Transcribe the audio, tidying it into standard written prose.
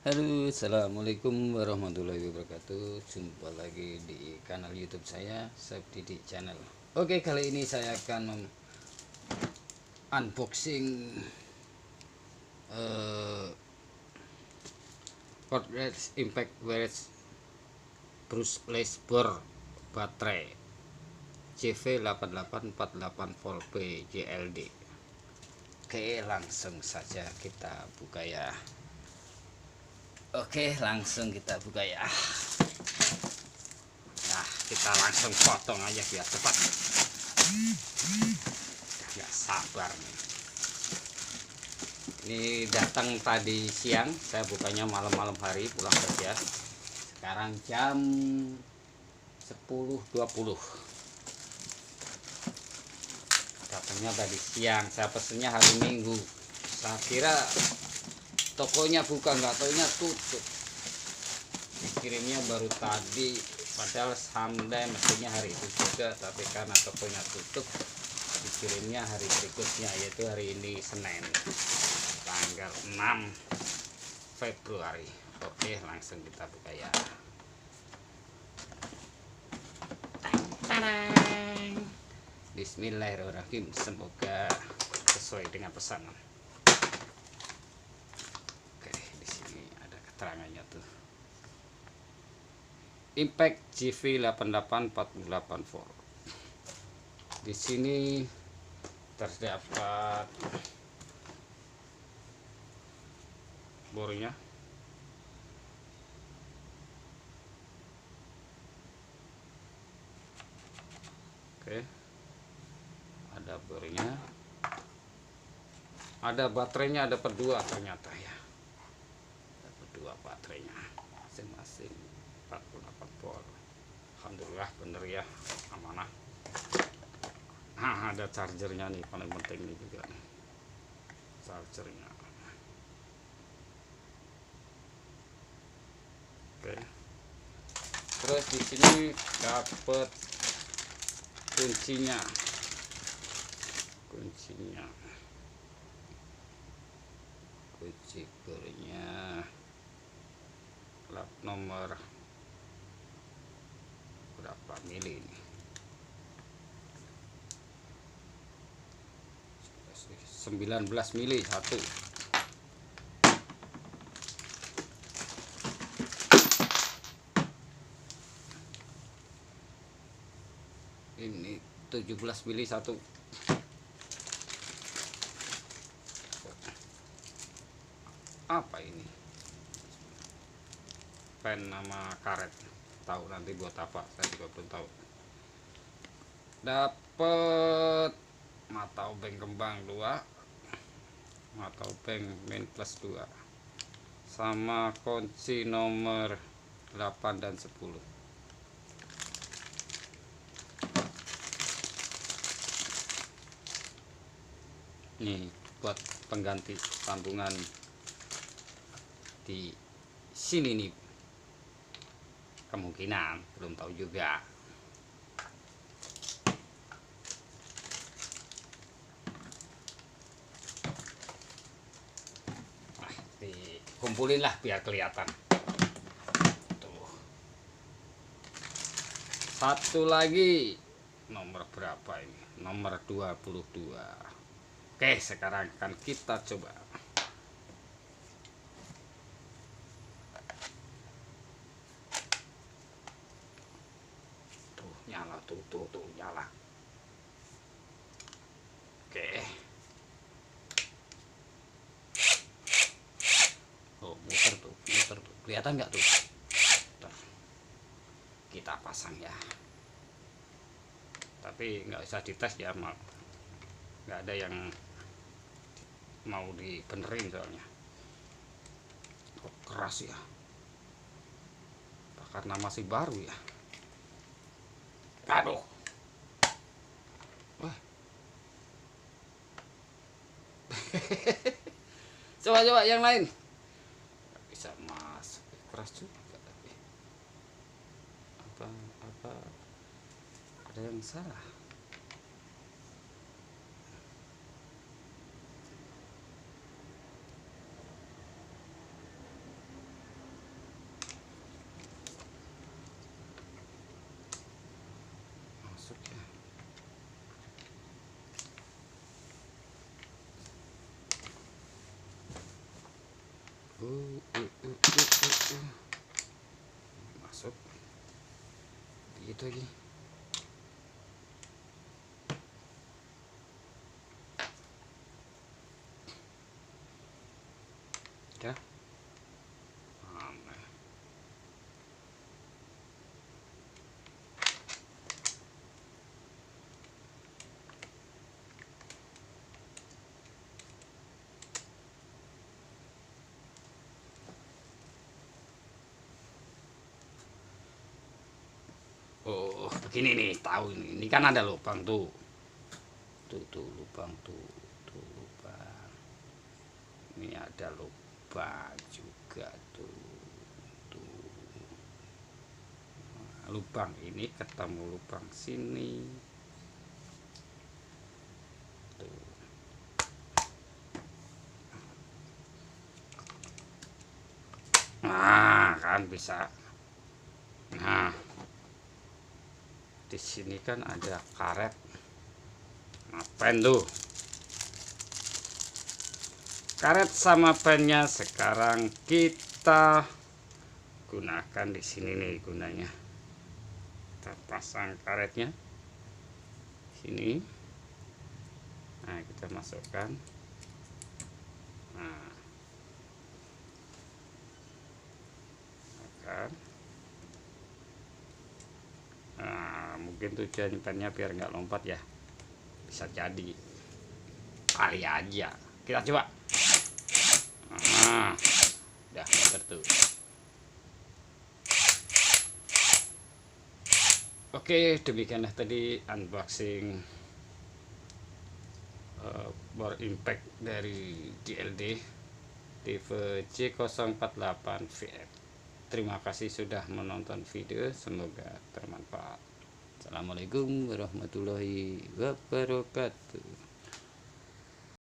Halo, assalamualaikum warahmatullahi wabarakatuh. Jumpa lagi di kanal YouTube saya, Sabdidi Channel. Oke, kali ini saya akan unboxing Portrait Impact Wireless Brushless Bor baterai JV8848V JLD. Oke, langsung saja kita buka ya. Oke, langsung kita buka ya. Nah, kita langsung potong aja biar cepat. Nggak sabar nih. Ini datang tadi siang, saya bukanya malam-malam hari pulang kerja. Sekarang jam 10.20. Datangnya tadi siang, saya pesennya hari Minggu. Saya kira tokonya buka, nggak taunya tutup. Dikirimnya baru tadi, padahal someday mestinya hari itu juga, tapi karena tokonya tutup dikirimnya hari berikutnya, yaitu hari ini Senin tanggal 6 Februari. Oke, langsung kita buka ya. Bismillahirrahmanirrahim, semoga sesuai dengan pesanan. Oke, di sini ada keterangannya tuh. Impact JV8848 volt. Di sini terdapat bornya. Oke. Ada bornya. Ada baterainya, ada berdua ternyata ya. Ada berdua baterainya. Masing-masing 48 volt. Alhamdulillah bener ya, amanah. Nah, ada chargernya nih, paling penting nih juga nih. Chargernya. Oke. Terus di sini dapat kuncinya. Kunci bornya. Plat nomor berapa mili ini? 19 mili satu. Ini 17 mili satu. Apa ini? Pen nama karet. Tahu nanti buat apa? Saya juga belum tahu. Dapat mata obeng kembang 2, mata obeng main plus 2, sama kunci nomor 8 dan 10. Nih buat pengganti sambungan di sini nih, kemungkinan belum tahu juga. Nah, dikumpulin lah biar kelihatan. Tuh. Satu lagi, nomor berapa ini? Nomor 22. Oke, sekarang akan kita coba. Tuh, nyala tuh nyala. Oke. Oh, muter tuh. Kelihatan nggak tuh? Tuh. Kita pasang ya. Tapi nggak usah dites ya, nggak ada yang mau dibenerin soalnya. Oh, keras ya. Karena masih baru ya. Aduh. Wah. Coba yang lain. Gak bisa masuk. Keras juga tapi. Apa ada yang salah? Masuk gitu lagi. Ya. Oh, begini nih, tahu ini. Ini kan ada lubang tuh. Tuh lubang tuh. Tuh lubang. Ini ada lubang juga tuh. Tuh. Nah, lubang ini ketemu lubang sini. Tuh. Nah, kan bisa. Nah, di sini kan ada karet. Nah, pen tuh. Karet sama pennya sekarang kita gunakan di sini nih gunanya. Kita pasang karetnya sini. Nah, kita masukkan. Nah, kan. Nah, mungkin tujuan pennya biar nggak lompat ya, bisa jadi kali aja. Kita coba. Nah, udah bener tuh. Oke, demikianlah tadi unboxing bor impact dari DLD tipe C048VF. Terima kasih sudah menonton video, semoga bermanfaat. Assalamualaikum warahmatullahi wabarakatuh.